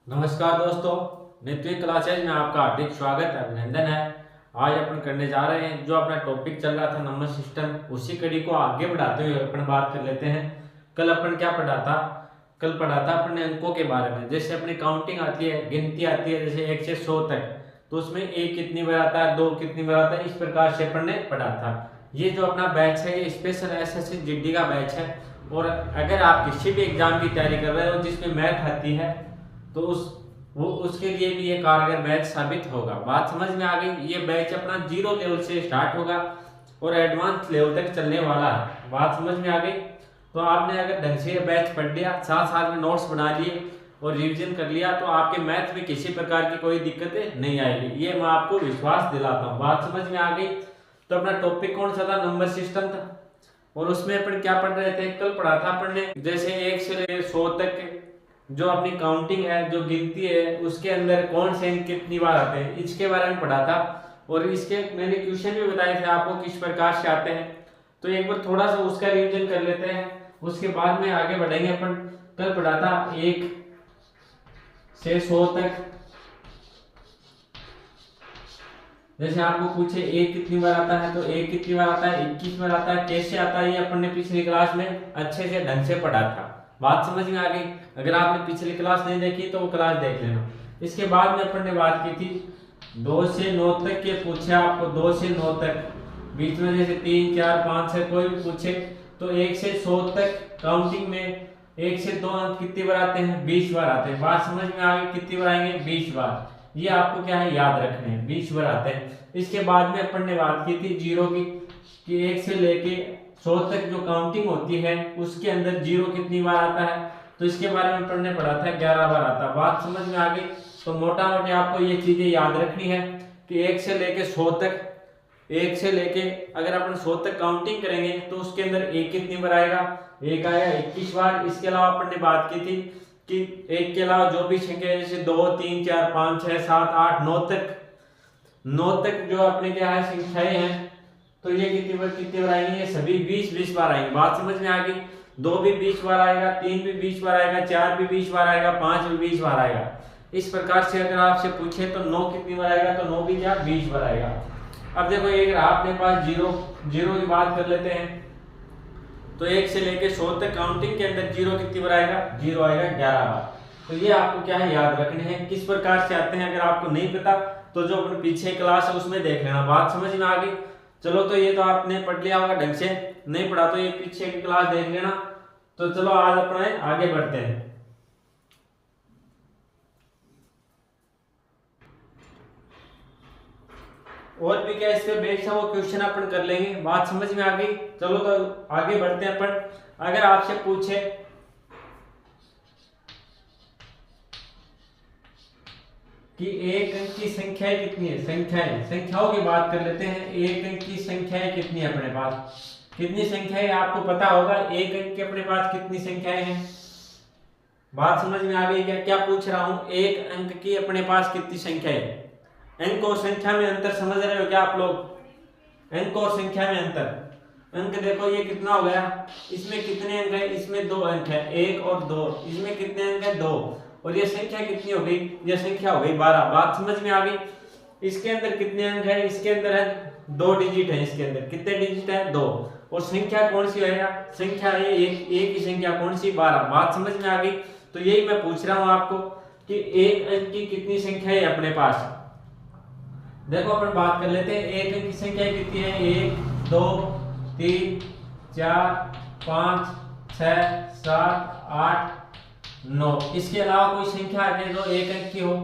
नमस्कार दोस्तों, नित्य क्लासेज में आपका हार्दिक स्वागत है, अभिनंदन है। आज अपन करने जा रहे हैं जो अपना टॉपिक चल रहा था नंबर सिस्टम, उसी कड़ी को आगे बढ़ाते हुए अपन बात कर लेते हैं। कल अपन क्या पढ़ा था? कल पढ़ा था अपने अंकों के बारे में। जैसे अपनी काउंटिंग आती है, गिनती आती है, जैसे 1 से 100 तक, तो उसमें 1 कितनी बार आता है, 2 कितनी बार आता है, इस प्रकार से अपन ने पढ़ा था। ये जो अपना बैच है ये स्पेशल एसएससी जीडी का बैच है। और अगर आप किसी भी एग्जाम की तैयारी कर रहे हो जिसमें मैथ आती है तो उसके लिए भी ये कारगर बैच साबित होगा। बात समझ में आ गई? ये बैच अपना 0 लेवल से स्टार्ट होगा और एडवांस लेवल तक चलने वाला है। बात समझ में आ गई? तो आपने अगर ढंग से बैच पढ़ लिया, साथ साथ में नोट्स बना लिए और रिवीजन कर लिया, तो आपके मैथ में किसी प्रकार की कोई दिक्कतें नहीं आएगी, ये मैं आपको विश्वास दिलाता हूँ। बात समझ में आ गई? तो अपना टॉपिक कौन सा था? नंबर सिस्टम था। और उसमें अपन क्या पढ़ रहे थे? कल पढ़ा था अपन ने जैसे 1 से लेकर 100 तक जो अपनी काउंटिंग है, जो गिनती है, उसके अंदर कौन से अंक कितनी बार आते हैं, इसके बारे में पढ़ा था। और इसके मैंने क्वेश्चन भी बताए थे आपको किस प्रकार से आते हैं। तो एक बार थोड़ा सा उसका रिवीजन कर लेते हैं, उसके बाद में आगे बढ़ेंगे अपन। कल पढ़ा था 1 से 100 तक। जैसे आपको पूछे 1 कितनी बार आता है, तो 1 कितनी बार आता है, 21 बार आता है। कैसे आता है ये अपन ने पिछली क्लास में अच्छे से ढंग से पढ़ा था। बात समझ में आ गई? अगर आपने पिछली क्लास नहीं देखी तो वो क्लास देख लेना। इसके बाद में अपन ने बात की थी 2 से 9 तक के पूछे आपको, 2 से 9 तक, बीच में जैसे 3, 4, 5, 6 कोई भी पूछे, तो 1 से 100 तक काउंटिंग में 1 से 2 अंक कितनी बार आते हैं? 20 बार आते हैं। बात समझ में आ गई? कितनी बार आएंगे? 20 बार। ये आपको क्या है, याद रखने हैं, 20 बार आते हैं। इसके बाद में अपन ने बात की थी जीरो की, कि 1 से लेके 100 तक जो काउंटिंग होती है उसके अंदर जीरो कितनी बार आता है, तो इसके बारे में पढ़ने पढ़ा था 11 बार आता है। बात समझ में आ गई? तो मोटा मोटी आपको ये चीजें याद रखनी है कि 1 से लेके 100 तक, 1 से लेके अगर अपन 100 तक काउंटिंग करेंगे तो उसके अंदर 1 कितनी बार आएगा? 1 आएगा 21 बार। इसके अलावा अपन ने बात की थी कि 1 के अलावा जो भी संख्या जैसे 2, 3, 4, 5, 6, 7, 8, 9 तक जो अपने क्या है संख्याएं हैं, तो ये कितनी बार आएंगे? ये सभी 20 बार आएंगे। बात समझ में आ गई? 2 भी 20 बार आएगा, 3 भी 20 बार आएगा, 4 भी 20 बार आएगा, 5 भी 20 बार आएगा। इस प्रकार से अगर आपसे पूछे तो 9 कितनी बार आएगा, तो 9 भी क्या 20 बार आएगा। अब देखो एक रहा अपने पास जीरो की बात कर लेते हैं। तो 1 से लेके 100 तक काउंटिंग के अंदर जीरो कितनी बार आएगा? जीरो आएगा 11 बार। तो ये आपको क्या है, याद रखने हैं। किस प्रकार से आते हैं अगर आपको नहीं पता तो जो अपने पीछे क्लास है उसमें देख लेना। बात समझ में आ गई? चलो, तो ये तो आपने पढ़ लिया होगा ढंग से, नहीं पढ़ा तो ये पीछे की क्लास देख लेना। तो चलो आज अपने आगे बढ़ते हैं। और भी क्या इस पे बेस्ड है वो क्वेश्चन अपन कर लेंगे। बात समझ में आ गई? चलो तो आगे बढ़ते हैं अपन। अगर आपसे पूछे कि एक अंक की संख्याएं कितनी है, संख्याओं की बात कर लेते हैं। एक अंक की संख्याएं कितनी है अपने पास? कितनी संख्याएं आपको पता होगा? एक अंक के अपने पास कितनी संख्याएं हैं? बात समझ में आ गई क्या? क्या पूछ रहा हूं, एक अंक की अपने पास कितनी संख्या है? अंक और संख्या में अंतर समझ रहे हो क्या आप लोग? अंक और संख्या में अंतर। अंक देखो ये कितना हो गया, इसमें कितने अंक है? इसमें 2 अंक है, 1 और 2। इसमें कितने अंक है? 2। और ये संख्या कितनी हो गई? ये संख्या हो गई 12। बात समझ में आ गई? इसके अंदर कितने अंक है? इसके अंदर है 2 डिजिट है। इसके अंदर कितने डिजिट है? 2। और संख्या कौन सी है? संख्या है एक ही संख्या, कौन सी? 12। बात समझ में आ गई? तो यही मैं पूछ रहा हूं आपको कि एक अंक की कितनी संख्या है अपने पास। देखो अपन बात कर लेते हैं, एक अंक की संख्या कितनी है? 1, 2, 3, 4, 5, 6, 7, 8, 9। इसके अलावा कोई संख्या है क्या जो एक अंक की हो?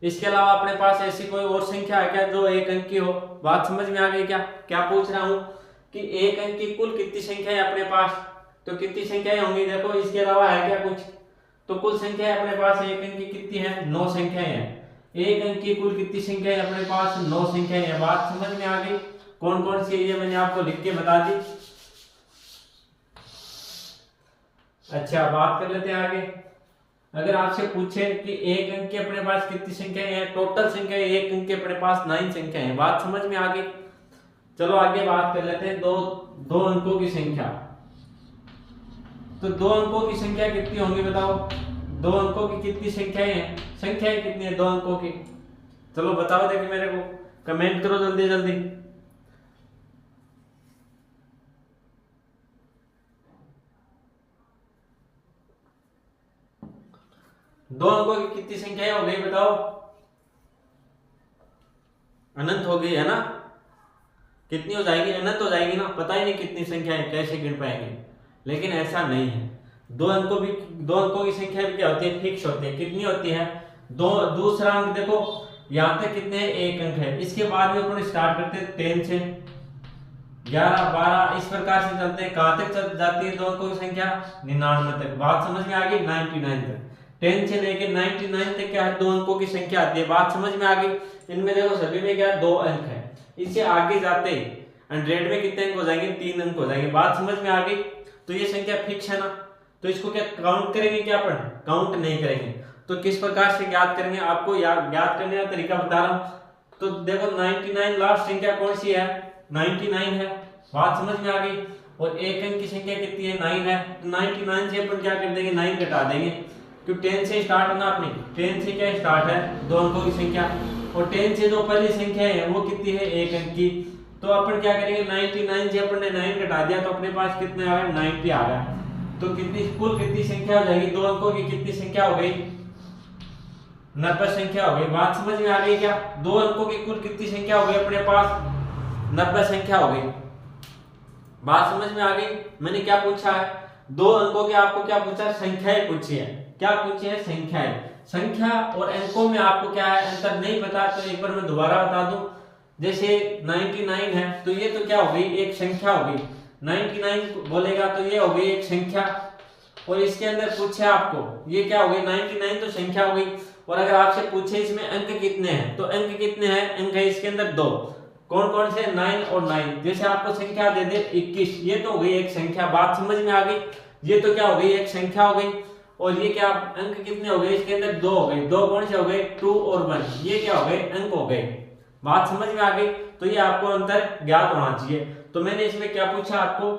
इसके अलावा अपने पास ऐसी कोई और संख्या है क्या जो एक अंक की हो? बात समझ में आ गई क्या? क्या पूछ रहा हूं कि एक अंक की कुल कितनी संख्या है अपने पास, तो कितनी संख्याएं होंगी? देखो इसके अलावा है क्या कुछ? तो कुल संख्या अपने पास एक अंक की कितनी है? 9 संख्याएं हैं। एक अंक की कुल कितनी संख्या है अपने पास? 9 संख्याएं हैं। बात समझ में आ गई? कौन कौन सी है ये मैंने आपको लिख के बता दी। अच्छा, बात कर लेते हैं आगे। अगर आपसे पूछे कि एक अंक की अपने पास कितनी संख्याएं हैं, टोटल संख्या एक अंक के अपने पास 9 संख्या है। बात समझ में आ गई? चलो आगे बात कर लेते हैं दो अंकों की संख्या। तो 2 अंकों की संख्या कितनी होंगी बताओ? दो अंकों की कितनी संख्याएं कितनी है 2 अंकों की? चलो बताओ देखिए मेरे को, कमेंट करो जल्दी जल्दी। दो अंकों की कितनी संख्याएं हो गई बताओ? अनंत हो गई है ना? कितनी हो जाएगी? अनंत हो जाएगी ना। पता ही नहीं कितनी संख्याएं, कैसे गिन पाएंगे। लेकिन ऐसा नहीं है, दो अंकों की संख्या भी क्या होती है? फिक्स होती है। कितनी होती है? दो। दूसरा अंक देखो, यहाँ तक कितने हैं? 1 अंक है। इसके बाद में अपन स्टार्ट करते हैं 10 से 11 12 इस प्रकार से चलते हैं। कहां तक चल जाती है दो अंकों की संख्या? 99 तक। बात समझ में आ गई? 99 तक। 10 से लेके 99 तक क्या है? दो अंकों की संख्या आती है। बात समझ में आ गई? इनमें देखो सभी में क्या 2 अंक है। इससे आगे जाते 100 में कितने अंक हो जाएंगे? 3 अंक हो जाएंगे। बात समझ में आ गई? तो ये संख्या फिक्स है ना, तो इसको क्या काउंट करेंगे? क्या अपन काउंट नहीं करेंगे। तो किस प्रकार से ज्ञात करेंगे? आपको ज्ञात करने का तरीका बता रहा हूं। तो देखो 99 लास्ट संख्या कौन सी है? 99 है। बात समझ में आ गई? और 1 अंक की संख्या कितनी है? 9 है। तो 99 से अपन क्या कर देंगे? 9 घटा देंगे, क्योंकि 10 से स्टार्ट है ना अपनी। 10 से क्या स्टार्ट है? दो अंकों की संख्या। और 10 से जो पहली संख्या है वो कितनी है? 1 अंक की। तो अपन क्या करेंगे? 99 से अपन ने 9 घटा दिया, तो अपने पास कितने आ गए? 90 आ गया। तो कुल कितनी संख्या हो जाएगी? दो अंकों की कितनी संख्या हो गई? 90 संख्या हो गई। बात समझ में आ गई क्या? दो अंकों की कुल कितनी संख्या हो गई अपने पास? 90 संख्या हो गई। बात समझ में आ गई? मैंने क्या पूछा है? दो अंकों के आपको क्या पूछा? संख्याएं पूछी है। क्या पूछी है? संख्याएं। संख्या और अंकों में आपको क्या है? अंतर नहीं पता तो एक बार मैं दोबारा बता दूं। जैसे 99 है, तो ये तो क्या हो गई? एक संख्या हो गई। 99 बोलेगा तो ये हो गई एक संख्या। और इसके अंदर पूछे आपको, ये क्या हो गई? 99 तो संख्या हो गई। और अगर आपसे पूछे इसमें अंक कितने हैं, तो अंक कितने हैं? अंक है इसके अंदर 2। कौन कौन से? 9 और 9। जैसे आपको संख्या दे दे 21, ये तो हो गई एक संख्या। बात समझ में आ गई? ये तो क्या हो गई? एक संख्या हो गई। और ये क्या अंक कितने हो गए? इसके अंदर 2 हो गए। 2 कौन से हो गए? 2 और 1। ये क्या हो गए? अंक हो गए। बात समझ में आ गई? तो ये आपको अंतर ज्ञात होना चाहिए। तो मैंने इसमें क्या पूछा आपको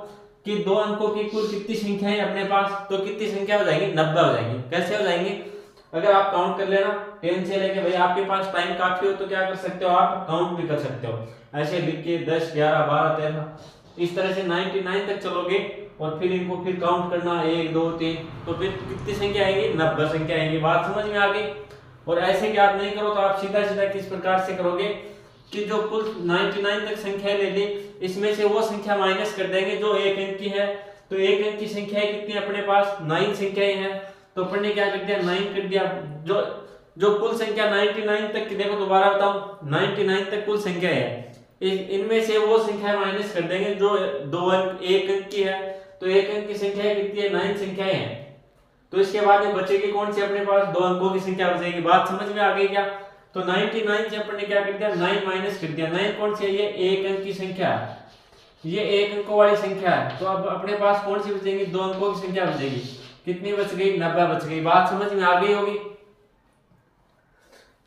कि दो अंकों की कुल कितनी संख्या है अपने पास? तो कितनी संख्या हो जाएगी? 90 हो जाएंगी। कैसे हो जाएंगे? अगर आप काउंट कर लेना 10 से लेके, भाई आपके पास टाइम काफी हो तो क्या कर सकते हो? आप काउंट भी कर सकते हो। ऐसे लिख के 10 11 12 13 इस तरह से 99 तक चलोगे और फिर इनको फिर काउंट करना 1 2 3, तो फिर कितनी संख्या आएगी? 90 संख्या आएगी। बात समझ में आ गई? और ऐसे ज्ञात नहीं करो तो आप सीधा सीधा किस प्रकार से करोगे कि जो कुल 99 तक संख्या ले ली, इसमें से वो संख्या माइनस कर देंगे जो 1 अंक की है। तो 1 अंक की संख्याएं कितनी अपने पास? 9 संख्याएं हैं। तो अपन ने क्या कर दिया? 9 कर दिया। जो कुल संख्या 99 तक की, देखो दोबारा बताऊं, 99 तक कुल संख्या है। इनमें से वो संख्या माइनस कर देंगे जो 1 अंक की है। तो 1 अंक की संख्या कितनी है? 9 संख्याएं हैं। तो इसके बाद में बचेगी कौन सी अपने पास? 2 अंकों की संख्या बचेगी। बात समझ में आ गई क्या? तो 99 से अपन ने क्या कर दिया? 9 माइनस कर दिया। 9 कौन सी है? ये 1 अंक की संख्या है। ये 1 अंकों वाली संख्या है। तो अब अपने पास कौन सी बचेगी? 2 अंकों की संख्या बचेगी। कितनी बच गई? 90 बच गई। बात समझ में आ गई होगी?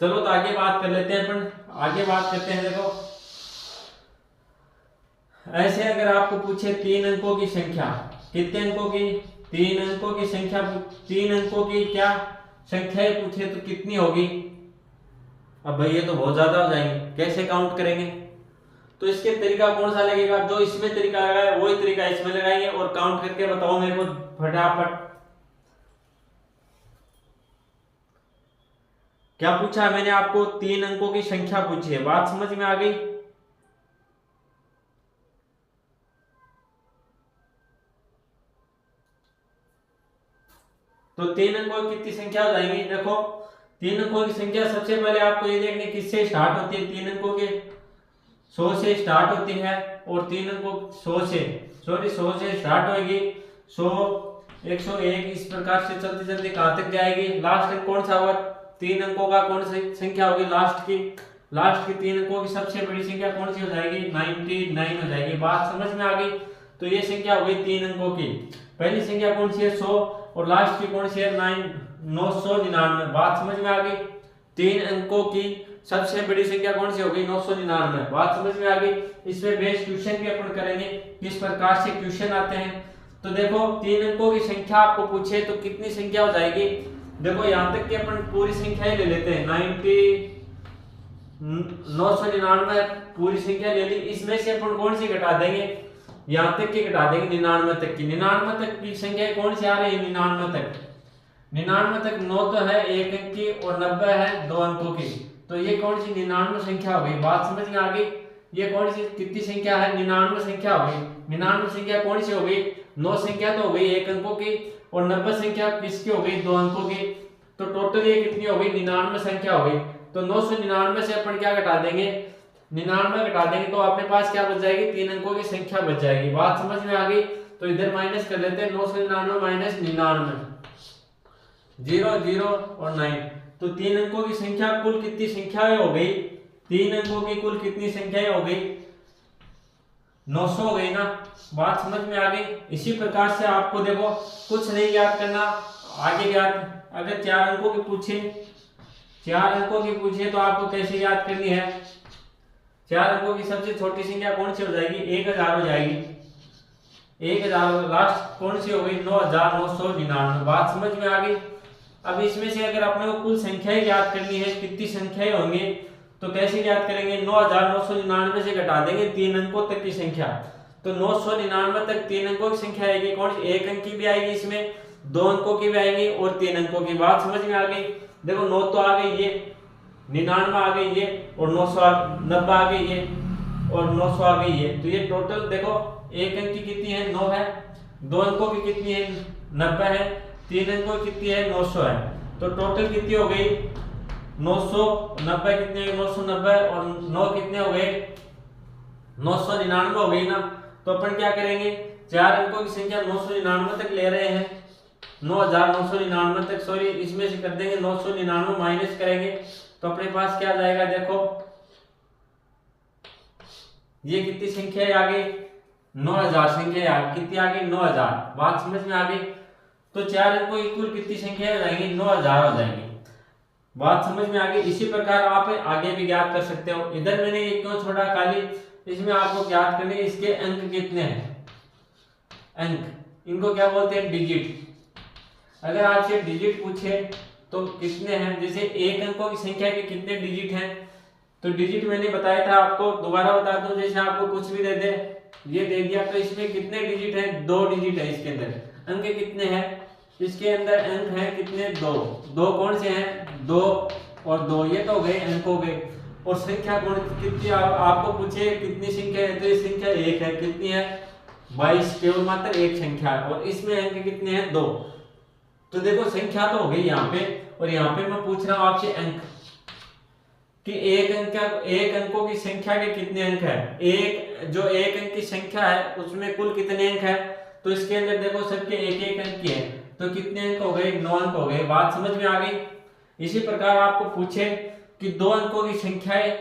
चलो तो आगे बात कर लेते हैं अपन। आगे बात करते हैं। देखो ऐसे अगर आपको पूछे 3 अंकों की संख्या, कितने अंकों की? 3 अंकों की संख्या। 3 अंकों की क्या संख्याएं पूछे तो कितनी होगी? अब भाई ये तो बहुत ज्यादा हो जाएंगे, कैसे काउंट करेंगे? तो इसके तरीका कौन सा लगेगा? जो इसमें तरीका लगाया वही तरीका इसमें लगाएंगे और काउंट करके बताओ मेरे को फटाफट। क्या पूछा है मैंने आपको? 3 अंकों की संख्या पूछी है। बात समझ में आ गई? तो 3 अंकों की कितनी संख्या हो जाएंगी? देखो 3 अंकों की संख्या सबसे पहले आपको ये देखने किससे स्टार्ट होती है? 3 अंकों के 100 से स्टार्ट होती है। और 3 अंकों 100 से स्टार्ट होगी। 100 101 इस प्रकार से चलती चलती कहां तक जाएगी? लास्ट अंक कौन सा होगा? 3 अंकों का कौन सी संख्या होगी? लास्ट की 3 अंकों की सबसे बड़ी संख्या कौन सी हो जाएगी? 99 हो जाएगी। बात समझ में आ गई? तो ये संख्या हो गई 3 अंकों की। पहली संख्या कौन सी है? 100। और लास्ट की कौन सी है? 999। बात समझ में आ गई? 3 अंकों की सबसे बड़ी संख्या कौन सी हो गई? 999। बात समझ में आ गई? इसमें बेस क्वेश्चन भी अपन करेंगे, किस प्रकार से क्वेश्चन आते हैं। तो देखो 3 अंकों की संख्या आपको पूछे तो कितनी संख्या हो जाएगी? देखो यहाँ तक कि अपन पूरी संख्याएं ले लेते हैं, 999 पूरी संख्या ले ली, इसमें से अपन कौन सी घटा देंगे, यहाँ तक की घटा देंगे 99 तक की। 99 तक की संख्या कौन सी आ रही है, 99 तक 9 तो है 1 अंक की और 90 है 2 अंकों की, तो ये कौन सी 99 संख्या हो गई। बात समझ में आ गई। ये कौन सी कितनी संख्या है, 99 संख्या हो गई। 99 संख्या कौन सी हो गई, 9 संख्या तो हो गई 1 अंकों की और 90 संख्या किसकी हो गई, 2 अंकों की। तो टोटल ये कितनी हो गई, 99 संख्या हो गई। तो 999 से अपन क्या घटा देंगे, 99 घटा देंगे तो अपने पास क्या बच जाएगी, 3 अंकों की संख्या बच जाएगी। बात समझ में आ गई। तो इधर माइनस कर लेते हैं, 999 माइनस 99, 0 0 और 9, तो 3 अंकों की संख्या कुल कितनी संख्याएं हो गई, 3 अंकों की कुल कितनी संख्याएं हो गई, 900 हो गई ना। बात समझ में आ गई। इसी प्रकार से आपको देखो कुछ नहीं याद करना, आगे याद अगर 4 अंकों की पूछे, 4 अंकों की पूछे तो आपको कैसे याद करनी है। 4 अंकों की सबसे छोटी संख्या कौन सी हो जाएगी, 1000 हो जाएगी। 1000 लास्ट कौन सी हो गई, 9999। बात समझ में आ गई। अब इसमें से अगर अपने को कुल संख्याएं याद करनी है, कितनी संख्याएं होंगी, तो कैसे याद करेंगे, 9999 से घटा देंगे 3 अंकों तक की संख्या। तो 999 तक 3 अंकों की संख्या आएगी, कौन सी, 1 अंक की भी आएगी, इसमें 2 अंकों की भी आएगी और 3 अंकों की। बात समझ में आ गई। देखो 9 तो आ गई, ये 99 आ गई ये, और 990 आ गई ये, और 900 आ गई ये। तो ये टोटल देखो 1 अंक की कितनी है, 9 है, 2 अंकों की कितनी है, 90 है, 3 अंकों की कितनी है, 900 है। तो टोटल कितनी हो गई, 990 कितने, 990 और 9 कितने हो गए, 999 हो गई ना। तो अपन क्या करेंगे, 4 अंकों की संख्या 999 तक ले रहे हैं, 9999 तक, सॉरी इसमें से कर देंगे 999 माइनस करेंगे तो अपने पास क्या जाएगा, देखो ये कितनी संख्या आ गई, 9000 संख्या कितनी आ गई, 9000। बात समझ में आ गई। तो 4 अंकों की कुल कितनी संख्या हो जाएंगी, 9000 हो जाएंगी। बात समझ में आ गई। इसी प्रकार आप आगे भी ज्ञात कर सकते हो। इधर मैंने ये क्यों छोड़ा खाली, इसमें आपको ज्ञात करने इसके अंक कितने हैं, अंक, इनको क्या बोलते हैं, डिजिट। अगर आपसे डिजिट पूछे तो कितने हैं, जैसे 1 अंकों की संख्या के कितने डिजिट हैं, तो डिजिट मैंने बताया था आपको, दोबारा बता दूं, जैसे आपको कुछ भी दे दे, ये दे दिया तो इसमें कितने डिजिट है, 2 डिजिट है इसके अंदर। अंक कितने हैं, इसके अंदर अंक है कितने, 2। 2 कौन से हैं, 2 और 2, ये तो हो गए अंक हो गए। और संख्या कौन कितनी, आपको पूछे कितनी संख्या है, तो ये संख्या 1 है, कितनी है, 22, केवल मात्र एक संख्या है, और इसमें अंक कितने हैं, 2। तो देखो संख्या तो हो गई यहाँ पे, और यहाँ पे मैं पूछ रहा हूँ आपसे अंक कि 1 अंकों की संख्या के कितने अंक है, जो 1 अंक की संख्या है उसमें कुल कितने अंक है, तो इसके अंदर देखो सबके 1 अंक की है, तो कितने अंक हो गए, 9 अंक हो गए। बात समझ में आ गई। इसी प्रकार आपको पूछे कि 2 अंकों की संख्याएं,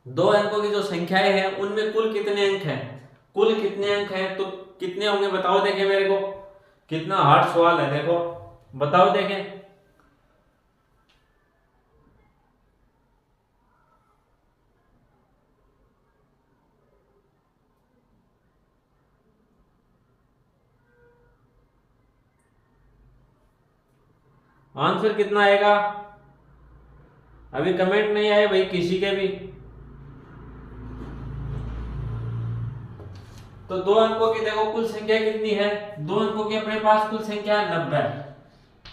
2 अंकों की जो संख्याएं हैं उनमें कुल कितने अंक हैं, कुल कितने अंक हैं, तो कितने होंगे बताओ, देखें मेरे को, कितना हार्ड सवाल है, देखो बताओ देखें। आंसर कितना आएगा, अभी कमेंट नहीं आए भाई किसी के भी। तो 2 अंकों की देखो कुल संख्या कितनी है, 2 अंकों की अपने पास कुल संख्या 90,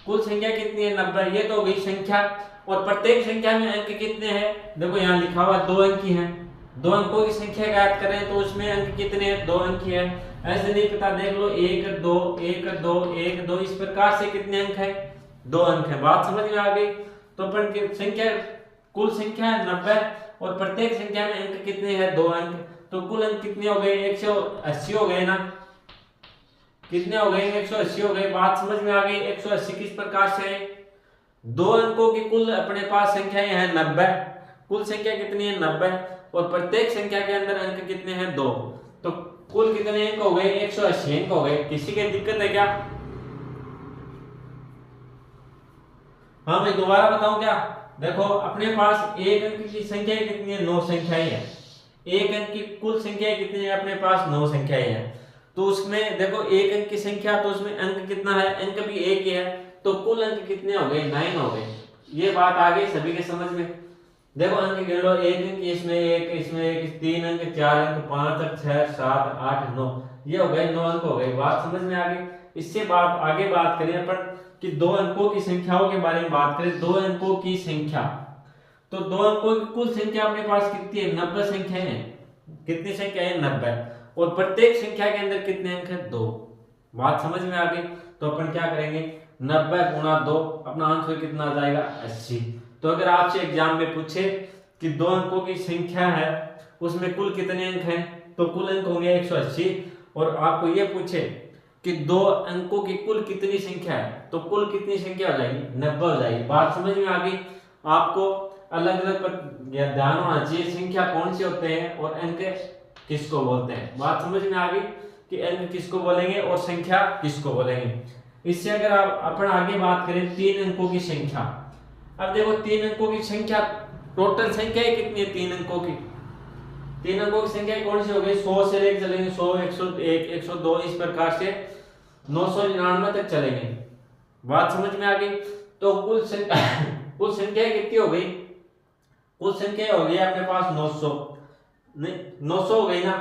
कुल संख्या कितनी है, 90। ये तो हो गई संख्या, और प्रत्येक संख्या में अंक कितने हैं, देखो यहाँ लिखा हुआ 2 अंक की है। 2 अंकों की संख्या ज्ञात करें तो उसमें अंक कितने हैं, 2 अंक की है। ऐसे नहीं पता, देख लो 1 2 1 2 1 2, इस प्रकार से कितने अंक है, 2 अंक है। बात समझ में आ गई। तो अपन की संख्या, कुल संख्या है 90, और प्रत्येक संख्या में अंक कितने हैं, 2 अंक। तो कुल अंक कितने हो गए, 180 हो गए ना, कितने हो गए, 180 हो गए। बात समझ में आ गई। 180 किस प्रकार से, 2 अंकों की कुल अपने पास संख्याएं हैं 90, कुल संख्या कितनी है 90, और प्रत्येक संख्या के अंदर अंक कितने हैं, 2। तो कुल कितने अंक हो गए, 180 अंक हो गए। किसी की दिक्कत है क्या, हाँ मैं दोबारा बताऊं क्या, देखो अपने पास 1 अंक की संख्या कितनी है, 9 संख्याएं हैं। 1 अंक की कुल संख्या कितनी है, अपने पास 9 संख्याएं हैं। तो उसमें देखो 1 अंक की संख्या, तो उसमें अंक कितना है, अंक भी 1 ही है, तो कुल अंक कितने हो गए, 9 हो गए। ये बात आ गई सभी के समझ में। देखो अंक गिन लो, एक अंक इसमें, एक इसमें, एक 3 अंक, 4 अंक, 5 अंक, 6, 7, 8, 9, ये हो गए 9 अंक हो गए। बात समझ में आ गई। इससे आगे बात करें अपन कि दो अंकों की संख्याओं के बारे में बात करें। दो अंकों की संख्या, तो दो अंकों की कुल संख्या अपने पास कितनी है, 90 संख्या है। कितनी संख्या है, 90। और प्रत्येक संख्या के अंदर कितने अंक है, 2। बात समझ में आ गई। तो अपन क्या करेंगे, 90 गुणा 2, अपना आंसर कितना आ जाएगा, 80। तो अगर आपसे एग्जाम में पूछे कि दो अंकों की संख्या है उसमें कुल कितने अंक हैं, तो कुल अंक होंगे 180। और आपको ये पूछे कि दो अंकों की कुल कितनी संख्या है, तो कुल कितनी संख्या हो जाएगी, 90 हो जाएगी। बात समझ में आ गई। आपको अलग अलग पर ध्यान होना चाहिए, संख्या कौन से होते हैं और अंक किसको बोलते हैं। बात समझ में आ गई कि अंक किसको बोलेंगे और संख्या किसको बोलेंगे। इससे अगर आप अपन आगे बात करें 3 अंकों की संख्या। अब देखो 3 अंकों की संख्या, टोटल संख्या कितनी है 3 अंकों की, 3 अंकों की संख्या कौन सी हो गई, 100 से लेकर चलेंगे 100, 101, 102, इस प्रकार से 999 तक चलेंगे। बात समझ में आ गई। तो कुल संख्या कितनी हो गई, कुल संख्या हो गई अपने पास 900, नहीं 900 हो गई ना।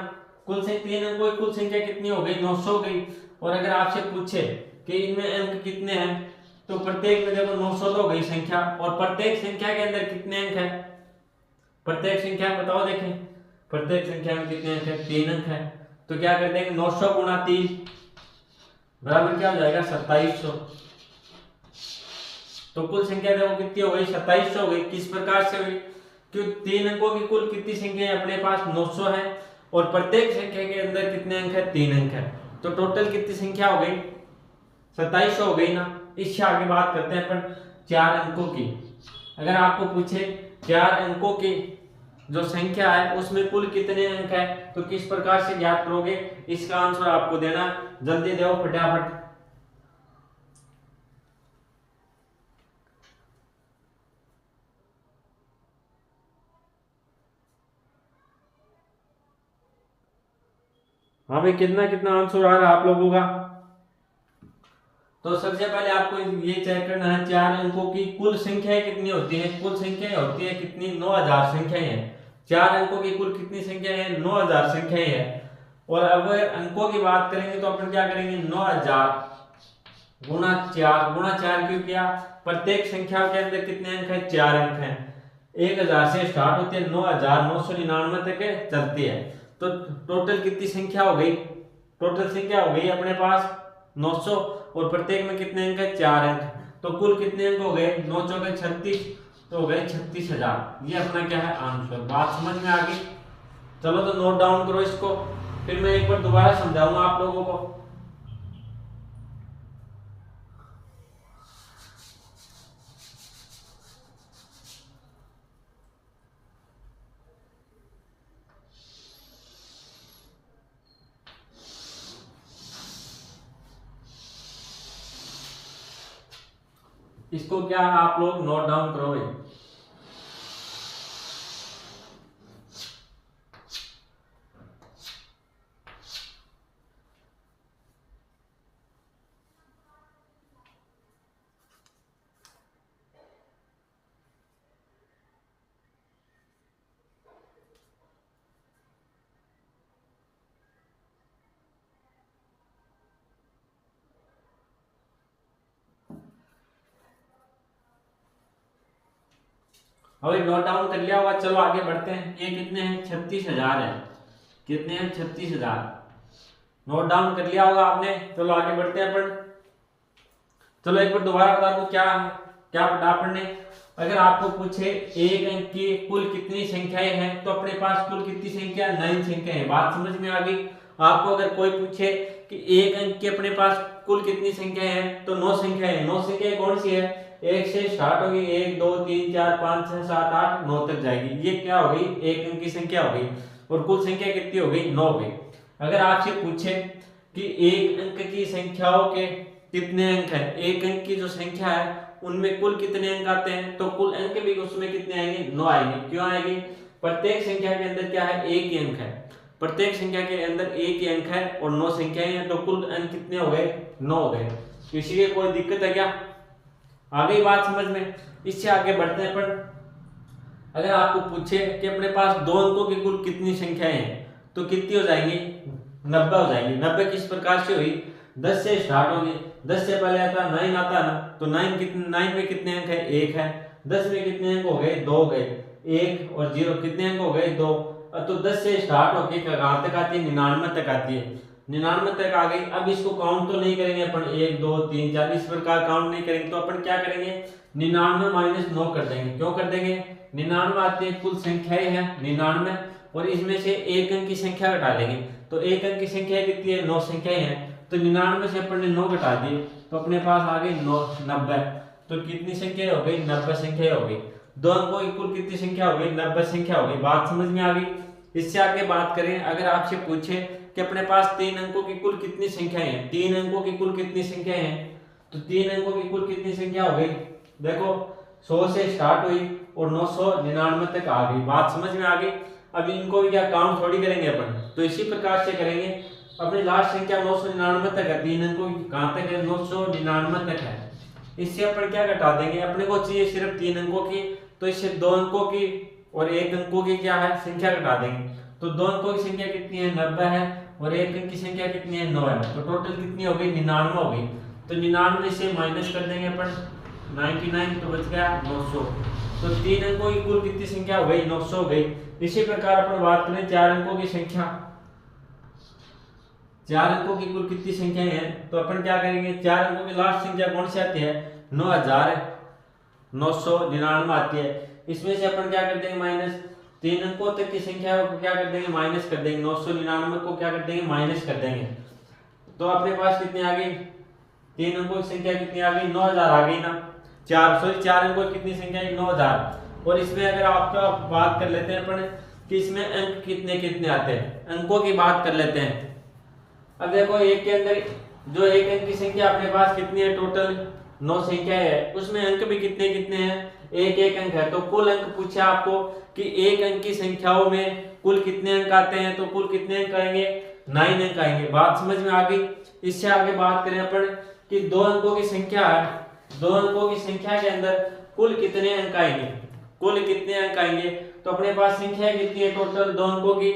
कुल से 3 अंकों की कुल संख्या कितनी हो गई, 900 हो गई। और अगर आपसे पूछे कि इनमें अंक कितने हैं, तो प्रत्येक में देखो 900 तो हो गई संख्या, और प्रत्येक संख्या के अंदर कितने अंक है, प्रत्येक संख्या बताओ देखें, प्रत्येक संख्या में कितने अंक है, 3 अंक है। तो क्या करते हैं, 900 गुणा 3 बराबर क्या हो जाएगा, 2700। तो कुल संख्या देखो कितनी हो गई, 2700 हो गई। किस प्रकार से हुई, क्योंकि 3 अंकों की कुल कितनी संख्या है अपने पास, 900 है, और प्रत्येक संख्या के अंदर कितने अंक है, 3 अंक है। तो टोटल कितनी संख्या हो गई, 2700 हो गई ना। इससे आगे बात करते हैं अपन 4 अंकों की। अगर आपको पूछे 4 अंकों की जो संख्या है उसमें कुल कितने अंक है, तो किस प्रकार से ज्ञात करोगे, इसका आंसर आपको देना, जल्दी दो फटाफट। हाँ भाई, कितना कितना आंसर आ रहा है आप लोगों का। तो सबसे पहले आपको ये चेक करना है 4 अंकों की कुल संख्याएं कितनी होती है। कुल संख्याएं होती है कितनी, 9000 संख्याएं हैं। 4 अंकों की कुल कितनी संख्या है, 9000 संख्याएं हैं। और अब अंकों की बात करेंगे तो अपन क्या करेंगे, 9000 गुणा 4, गुणा 4 क्यों किया, प्रत्येक संख्या के अंदर कितने अंक है, 4 अंक हैं। 1000 से स्टार्ट होती है, 9999 तक चलती है। तो टोटल कितनी संख्या हो गई, टोटल संख्या हो गई अपने पास 900, और प्रत्येक में कितने अंक है, 4 अंक। तो कुल कितने अंक हो गए, 9 चौके 36, तो हो गए 36,000। ये अपना क्या है, आंसर। बात समझ में आ गई। चलो तो नोट डाउन करो इसको, फिर मैं एक बार दोबारा समझाऊंगा आप लोगों को। इसको क्या आप लोग नोट डाउन करो भाई। अभी नोट डाउन कर लिया होगा, चलो आगे बढ़ते हैं। ये कितने हैं, 36,000 है। कितने हैं, 36,000। नोट डाउन कर लिया होगा आपने। चलो आगे बढ़ते हैं अपन। चलो एक बार दोबारा बता दो क्या क्या पढ़ा अपन ने। अगर आपको पूछे एक अंक की कुल कितनी संख्याएं हैं, तो अपने पास कुल कितनी संख्या, 9 संख्या है। बात समझ में आ गई। आपको अगर कोई पूछे कि एक अंक की अपने पास कुल कितनी संख्या है, तो 9 संख्या है। 9 संख्या कौन सी है, 1 से स्टार्ट होगी, 1 2 3 4 5 6 7 8 9 तक जाएगी। ये क्या हो गई, एक अंक की संख्या हो गई। और कुल संख्या कितनी हो गई, 9 हो गई। अगर आपसे पूछे कि एक अंक की संख्याओं के कितने अंक है, एक अंक की जो संख्या है उनमें कुल कितने अंक आते हैं, तो कुल अंक भी उसमें कितने आएंगे, 9 आएंगे। क्यों आएंगे, प्रत्येक संख्या के अंदर क्या है, एक ही अंक है। प्रत्येक संख्या के अंदर एक ही अंक है और 9 संख्याएं हैं, तो कुल अंक कितने हो गए, 9 हो गए। किसी के कोई दिक्कत है क्या। आ गई बात समझ में। इससे आगे बढ़ते हैं अपन। अगर आपको पूछे कि अपने पास 2 अंकों की कुल कितनी संख्याएं हैं तो कितनी हो जाएंगी, 90 हो जाएंगी। 90 किस प्रकार से हुई, 10 से स्टार्ट होगी। 10 से पहले आता 9 आता ना, तो 9 में कितने अंक है, 1 है। 10 में कितने अंक हो गए, 2 हो गए। 1 और 0 कितने अंक हो गए, 2। तो 10 से स्टार्ट होके कहाँ तक आती है, 99 तक आती है। 99 तक आ गई। अब इसको काउंट तो नहीं करेंगे अपन, 1 2 3 4 इस प्रकार काउंट नहीं करेंगे, तो अपन क्या करेंगे, 99 माइनस 9 कर देंगे। क्यों कर देंगे, 99 आती है कुल संख्याएं हैं 99, और इसमें से 1 अंक की संख्या घटा लेंगे। तो 1 अंक की संख्या कितनी है, 9 संख्याएं हैं। तो 99 से अपन ने 9 घटा दिए, तो अपने पास आ गई 90। तो कितनी संख्या हो गई, 90 संख्या हो गई। 2 अंकों की कुल कितनी संख्या हो गई, 90 संख्या हो गई। बात समझ में आ गई। इससे आगे बात करें, अगर आपसे पूछे कि अपने पास 3 अंकों की कुल कितनी संख्याएं हैं, 3 अंकों की कुल कितनी संख्याएं हैं, तो 3 अंकों की कुल कितनी संख्या हो गई, देखो 100 से स्टार्ट हुई और 999 तक आ गई। बात समझ में आ गई। अब इनको भी क्या काउंट थोड़ी करेंगे अपन, तो इसी प्रकार से करेंगे। अपनी लास्ट संख्या 999 तक है, 3 अंकों की कहां तक है, 999 तक है। इससे अपन क्या घटा देंगे, अपने को चाहिए सिर्फ 3 अंकों की, तो इससे 2 अंकों की और 1 अंकों की क्या है, संख्या घटा देंगे। तो 2 अंकों की संख्या कितनी है, 90 है, और 1 अंक की संख्या कितनी है, 9 है। तो टोटल कितनी हो गई, 99 हो गई। तो 99 से माइनस कर देंगे अपन 99, तो बच गया 900। तो 3 अंकों की कुल कितनी संख्या हो गई, 900 हो गई। इसी प्रकार अपन बात करें 4 अंकों की संख्या, 4 अंकों की कुल कितनी संख्या है, तो अपन क्या करेंगे, 4 अंकों की लास्ट संख्या कौन सी आती है, 9999 आती है। इसमें से अपन क्या कर देंगे माइनस, 3 अंकों तक की संख्या को क्या कर देंगे, माइनस कर देंगे। 999 को क्या कर देंगे, माइनस कर देंगे। तो अपने पास कितनी आ गई, 3 अंकों की संख्या कितनी आ गई, 9000 आ गई ना। 4 अंकों की कितनी संख्या है, 9000। और इसमें अगर आपका बात कर लेते हैं अपन कि इसमें अंक कितने कितने आते हैं, अंकों की बात कर लेते हैं। अब देखो एक के अंदर जो 1 अंक की संख्या अपने पास कितनी है, टोटल 9 संख्या है, उसमें अंक भी कितने कितने हैं, 1 अंक है। तो कुल अंक पूछा आपको कि 1 अंक की संख्याओं में कुल कितने अंक आते हैं, तो कुल कितने अंक आएंगे, 9 अंक आएंगे। बात समझ में आ गई। इससे आगे बात करें अपन कि 2 अंकों की संख्या है, 2 अंकों की संख्या के अंदर कुल कितने अंक आएंगे, कुल कितने अंक आएंगे। तो अपने पास संख्या कितनी है टोटल 2 अंकों की,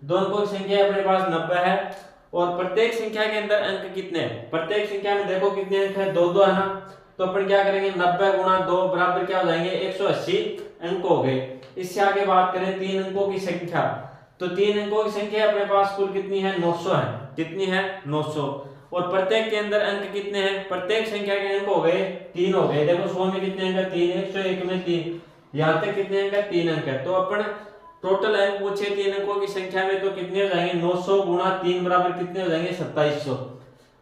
2 अंकों की संख्या अपने पास 90 है, और प्रत्येक संख्या के अंदर अंक कितने हैं, प्रत्येक संख्या में देखो कितने अंक है, 2 है ना। तो अपन क्या करेंगे, 90 गुणा 2 बराबर क्या हो जाएंगे, 180 अंक हो गए। इससे आगे बात करें 3 अंकों की संख्या, तो 3 अंकों की संख्या अपने पास कुल कितनी है, 900 है। कितनी है, 900। और प्रत्येक के अंदर अंक कितने हैं, प्रत्येक संख्या के अंक हो गए 3 हो गए। देखो 100 में कितने अंक है, 3, 101 में 3, यहाँ तक कितने अंक है, 3 अंक है। तो अपन टोटल अंक पूछे 3 अंकों की संख्या में, तो कितने हो जाएंगे, 900 गुणा 3 बराबर कितने हो जाएंगे, 2700।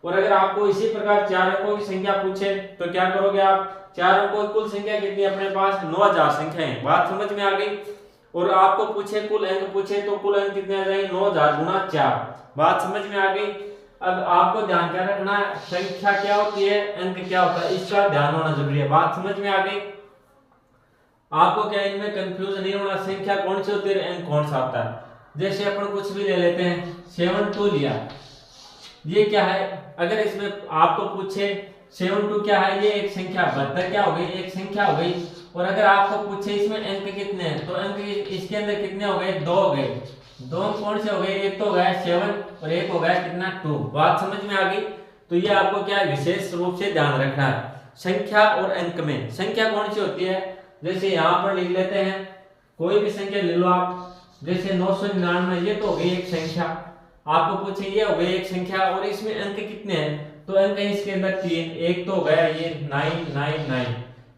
और अगर आपको इसी प्रकार 4 अंकों की संख्या पूछे तो क्या करोगे आप, 4 अंकों की कुल संख्या कितनी है अपने पास, 9000 संख्या है। बात समझ में आ गई। और आपको पूछे कुल अंक पूछे तो कुल अंक कितने आ जाएंगे, 9000 गुणा 4। बात समझ में आ गई। अब आपको ध्यान क्या रखना है, संख्या क्या होती है, अंक क्या होता है, इसका ध्यान होना जरूरी है। बात समझ में आ गई। आपको क्या इनमें कंफ्यूज नहीं होना, संख्या कौन सी होती है, अंक कौन सा आता है। जैसे अपन कुछ भी ले लेते हैं, 72 लिया, ये क्या है, अगर इसमें आपको पूछे 72 क्या है, ये एक संख्या, 72 क्या हो गई, एक संख्या हो गई। और अगर आपको पूछे इसमें अंक कितने हैं, तो अंक इसके अंदर कितने हो गए, 2 हो गए। 2 कौन से हो गए, एक तो हो गया 7 और एक हो गया कितना, 2। बात समझ में आ गई। तो ये आपको क्या विशेष रूप से ध्यान रखना है, संख्या और अंक में संख्या कौन सी होती है। जैसे यहाँ पर लिख लेते हैं, कोई भी संख्या ले लो आप, जैसे 999, ये तो हो गई एक संख्या। आपको पूछे ये हो गई एक संख्या, और इसमें अंक कितने हैं, तो अंक है इसके अंदर 3, एक तो हो गया ये 999।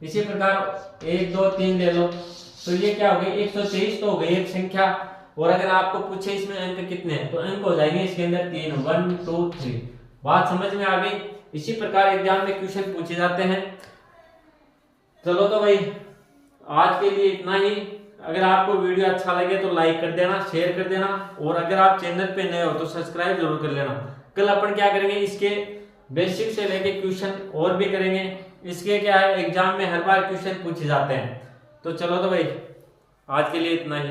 इसी प्रकार 1 2 3 ले लो, तो ये क्या हो गई, 123 तो हो गई एक संख्या। और अगर आपको पूछे इसमें अंक कितने हैं, तो अंक हो जाएंगे इसके अंदर 3, 1 2 3। बात समझ में आ गई। इसी प्रकार एग्जाम में क्वेश्चन पूछे जाते हैं। चलो तो भाई आज के लिए इतना ही। अगर आपको वीडियो अच्छा लगे तो लाइक कर देना, शेयर कर देना, और अगर आप चैनल पे नए हो तो सब्सक्राइब जरूर कर लेना। कल अपन क्या करेंगे, इसके बेसिक से लेके क्वेश्चन और भी करेंगे। इसके क्या है, एग्जाम में हर बार क्वेश्चन पूछे जाते हैं। तो चलो तो भाई आज के लिए इतना ही।